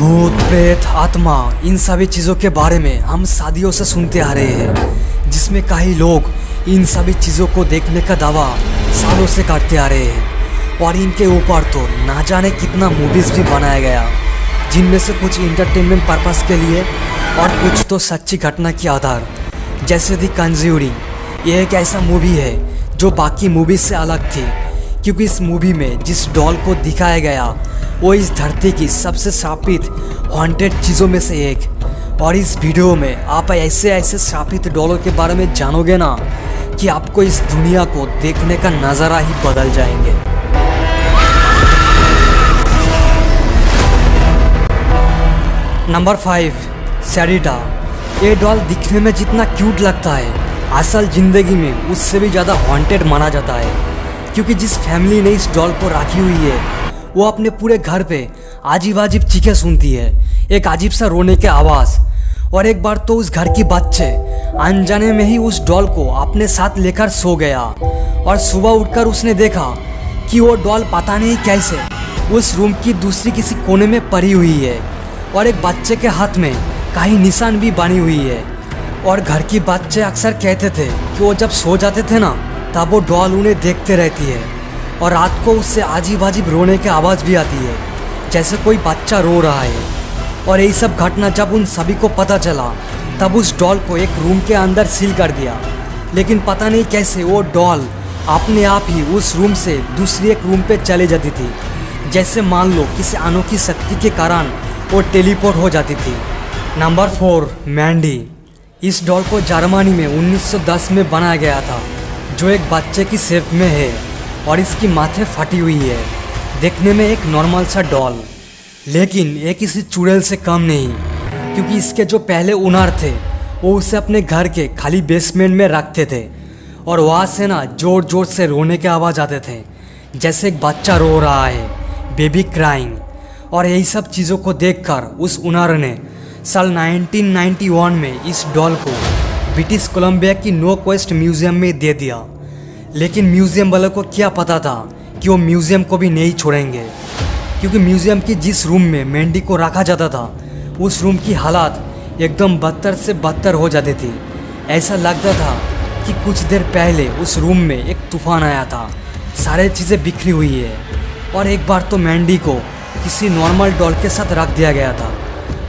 भूत प्रेत आत्मा इन सभी चीज़ों के बारे में हम सदियों से सुनते आ रहे हैं, जिसमें कई लोग इन सभी चीज़ों को देखने का दावा सालों से करते आ रहे हैं और इनके ऊपर तो ना जाने कितना मूवीज़ भी बनाया गया, जिनमें से कुछ इंटरटेनमेंट पर्पस के लिए और कुछ तो सच्ची घटना के आधार। जैसे दी कंज्यूरिंग, ये एक ऐसा मूवी है जो बाकी मूवी से अलग थी, क्योंकि इस मूवी में जिस डॉल को दिखाया गया वो इस धरती की सबसे श्रापित हॉन्टेड चीज़ों में से एक। और इस वीडियो में आप ऐसे ऐसे श्रापित डॉलों के बारे में जानोगे ना कि आपको इस दुनिया को देखने का नज़ारा ही बदल जाएंगे। नंबर 5, सैरिटा। ये डॉल दिखने में जितना क्यूट लगता है, असल ज़िंदगी में उससे भी ज़्यादा हॉन्टेड माना जाता है, क्योंकि जिस फैमिली ने इस डॉल को रखी हुई है वो अपने पूरे घर पे अजीब अजीब चीखें सुनती है, एक अजीब सा रोने के आवाज़। और एक बार तो उस घर की बच्चे अनजाने में ही उस डॉल को अपने साथ लेकर सो गया और सुबह उठकर उसने देखा कि वो डॉल पता नहीं कैसे उस रूम की दूसरी किसी कोने में पड़ी हुई है और एक बच्चे के हाथ में कहीं निशान भी बनी हुई है। और घर की बच्चे अक्सर कहते थे कि वो जब सो जाते थे ना तब वो डॉल उन्हें देखते रहती है और रात को उससे अजीब अजीब रोने की आवाज़ भी आती है, जैसे कोई बच्चा रो रहा है। और यही सब घटना जब उन सभी को पता चला तब उस डॉल को एक रूम के अंदर सील कर दिया, लेकिन पता नहीं कैसे वो डॉल अपने आप ही उस रूम से दूसरी एक रूम पे चले जाती थी, जैसे मान लो किसी अनोखी शक्ति के कारण वो टेलीपोर्ट हो जाती थी। नंबर 4, मैंडी। इस डॉल को जर्मनी में 1910 में बनाया गया था, जो एक बच्चे की शेप में है और इसकी माथे फटी हुई है। देखने में एक नॉर्मल सा डॉल, लेकिन ये किसी चुड़ैल से कम नहीं, क्योंकि इसके जो पहले ओनर थे वो उसे अपने घर के खाली बेसमेंट में रखते थे और वहाँ से ना जोर जोर से रोने के आवाज़ आते थे, जैसे एक बच्चा रो रहा है, बेबी क्राइंग। और यही सब चीज़ों को देखकर उस ओनर ने साल 1991 में इस डॉल को ब्रिटिश कोलंबिया की नो क्वेस्ट म्यूज़ियम में दे दिया। लेकिन म्यूज़ियम वालों को क्या पता था कि वो म्यूज़ियम को भी नहीं छोड़ेंगे, क्योंकि म्यूज़ियम की जिस रूम में मैंडी को रखा जाता था उस रूम की हालात एकदम बदतर से बदतर हो जाती थी। ऐसा लगता था कि कुछ देर पहले उस रूम में एक तूफान आया था, सारी चीज़ें बिखरी हुई है। और एक बार तो मैंडी को किसी नॉर्मल डॉल के साथ रख दिया गया था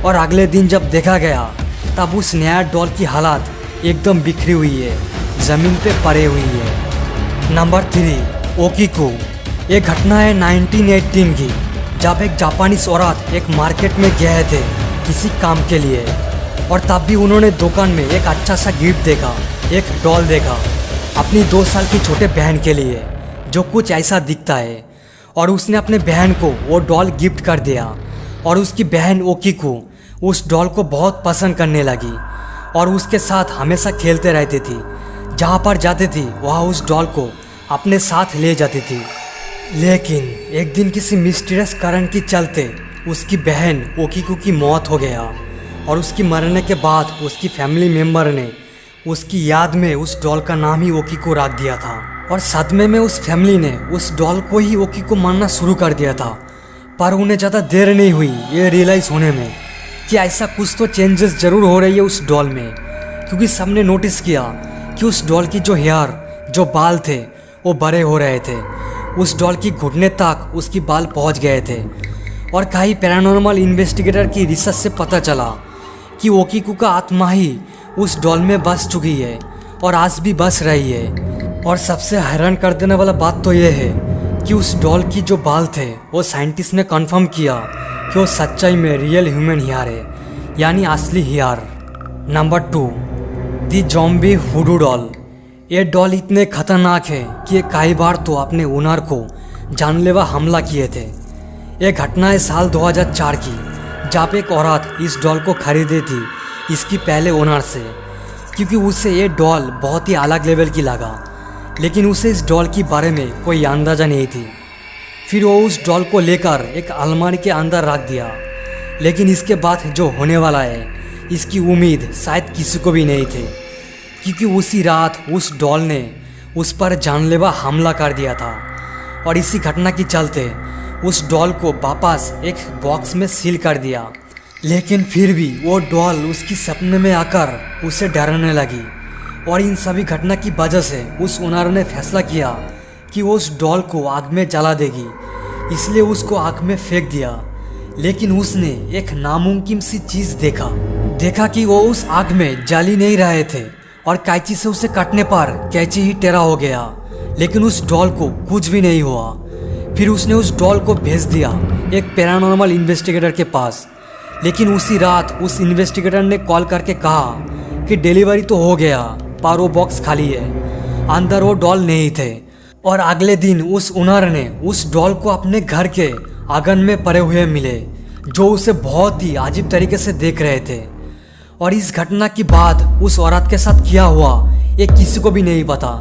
और अगले दिन जब देखा गया तब उस नया डॉल की हालात एकदम बिखरी हुई है, ज़मीन पे पड़ी हुई है। नंबर 3, ओकीको। ये घटना है 1918 की, जब एक जापानीज औरत एक मार्केट में गए थे किसी काम के लिए और तब भी उन्होंने दुकान में एक अच्छा सा गिफ्ट देखा, एक डॉल देखा अपनी 2 साल की छोटे बहन के लिए, जो कुछ ऐसा दिखता है। और उसने अपने बहन को वो डॉल गिफ्ट कर दिया और उसकी बहन ओकीको उस डॉल को बहुत पसंद करने लगी और उसके साथ हमेशा खेलते रहती थी। जहाँ पर जाती थी वहाँ उस डॉल को अपने साथ ले जाती थी। लेकिन एक दिन किसी मिस्टीरियस कारण के चलते उसकी बहन ओकीको की मौत हो गया और उसकी मरने के बाद उसकी फैमिली मेम्बर ने उसकी याद में उस डॉल का नाम ही ओकीको रख दिया था। और सदमे में उस फैमिली ने उस डॉल को ही ओकीको मानना शुरू कर दिया था। पर उन्हें ज़्यादा देर नहीं हुई ये रियलाइज़ होने में कि ऐसा कुछ तो चेंजेस ज़रूर हो रही है उस डॉल में, क्योंकि सबने नोटिस किया कि उस डॉल की जो हेयर, जो बाल थे वो बड़े हो रहे थे। उस डॉल की घुटने तक उसकी बाल पहुंच गए थे। और कई पैरानॉर्मल इन्वेस्टिगेटर की रिसर्च से पता चला कि ओकीको का आत्मा ही उस डॉल में बस चुकी है और आज भी बस रही है। और सबसे हैरान कर देने वाला बात तो ये है कि उस डॉल की जो बाल थे वो साइंटिस्ट ने कंफर्म किया कि वो सच्चाई में रियल ह्यूमन हेयर है, यानी असली हेयर। नंबर 2, दी ज़ॉम्बी वुडू डॉल। ये डॉल इतने खतरनाक है कि ये कई बार तो अपने ओनर को जानलेवा हमला किए थे। ये घटना है साल 2004 की, जब एक औरत इस डॉल को खरीदी थी इसकी पहले ओनर से, क्योंकि उसे ये डॉल बहुत ही अलग लेवल की लगा, लेकिन उसे इस डॉल के बारे में कोई अंदाज़ा नहीं थी। फिर वो उस डॉल को लेकर एक अलमारी के अंदर रख दिया। लेकिन इसके बाद जो होने वाला है इसकी उम्मीद शायद किसी को भी नहीं थी, क्योंकि उसी रात उस डॉल ने उस पर जानलेवा हमला कर दिया था। और इसी घटना के चलते उस डॉल को वापस एक बॉक्स में सील कर दिया लेकिन फिर भी वो डॉल उसकी सपने में आकर उसे डराने लगी। और इन सभी घटना की वजह से उस ओनर ने फैसला किया कि वो उस डॉल को आग में जला देगी, इसलिए उसको आग में फेंक दिया। लेकिन उसने एक नामुमकिन सी चीज़ देखा कि वो उस आग में जल ही नहीं रहे थे और कैंची से उसे काटने पर कैंची ही टेढ़ा हो गया, लेकिन उस डॉल को कुछ भी नहीं हुआ। फिर उसने उस डॉल को भेज दिया एक पैरानॉर्मल इन्वेस्टिगेटर के पास। लेकिन उसी रात उस इन्वेस्टिगेटर ने कॉल करके कहा कि डिलीवरी तो हो गया पर वो बॉक्स खाली है, अंदर वो डॉल नहीं थे। और अगले दिन उस ओनर ने उस डॉल को अपने घर के आंगन में पड़े हुए मिले, जो उसे बहुत ही अजीब तरीके से देख रहे थे। और इस घटना के बाद उस औरत के साथ क्या हुआ ये किसी को भी नहीं पता।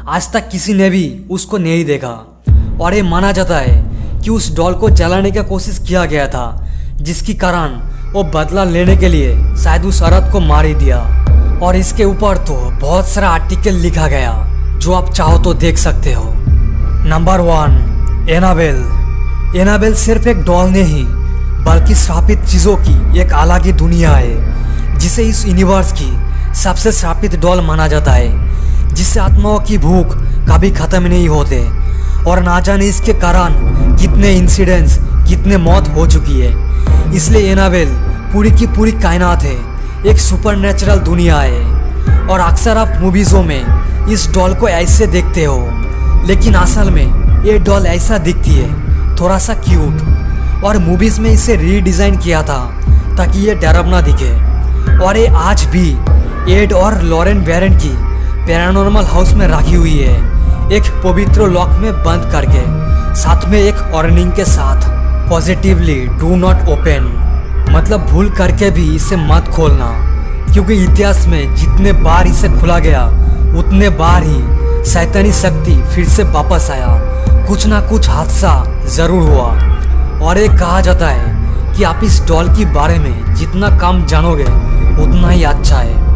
आज तक किसी ने भी उसको नहीं देखा। और ये माना जाता है कि उस डॉल को जलाने की कोशिश किया गया था, जिसके कारण वो बदला लेने के लिए शायद उस औरत को मार ही दिया। और इसके ऊपर तो बहुत सारा आर्टिकल लिखा गया, जो आप चाहो तो देख सकते हो। नंबर 1, एनाबेल सिर्फ एक डॉल नहीं बल्कि श्रापित चीज़ों की एक अलग ही दुनिया है, जिसे इस यूनिवर्स की सबसे श्रापित डॉल माना जाता है, जिससे आत्माओं की भूख कभी ख़त्म नहीं होते। और ना जाने इसके कारण कितने इंसिडेंट्स, कितने मौत हो चुकी है। इसलिए एनाबेल पूरी की पूरी कायनात है, एक सुपरनेचुरल दुनिया है। और अक्सर आप मूवीज़ों में इस डॉल को ऐसे देखते हो, लेकिन असल में ये डॉल ऐसा दिखती है, थोड़ा सा क्यूट। और मूवीज़ में इसे रीडिज़ाइन किया था ताकि ये डरावना दिखे। और ये आज भी एड और लॉरेन बैरन की पैरानॉर्मल हाउस में रखी हुई है, एक पवित्र लॉक में बंद करके, साथ में एक वार्निंग के साथ, पॉजिटिवली डू नॉट ओपन, मतलब भूल करके भी इसे मत खोलना, क्योंकि इतिहास में जितने बार इसे खुला गया उतने बार ही शैतानी शक्ति फिर से वापस आया। कुछ ना कुछ हादसा ज़रूर हुआ। और ये कहा जाता है कि आप इस डॉल के बारे में जितना कम जानोगे उतना ही अच्छा है।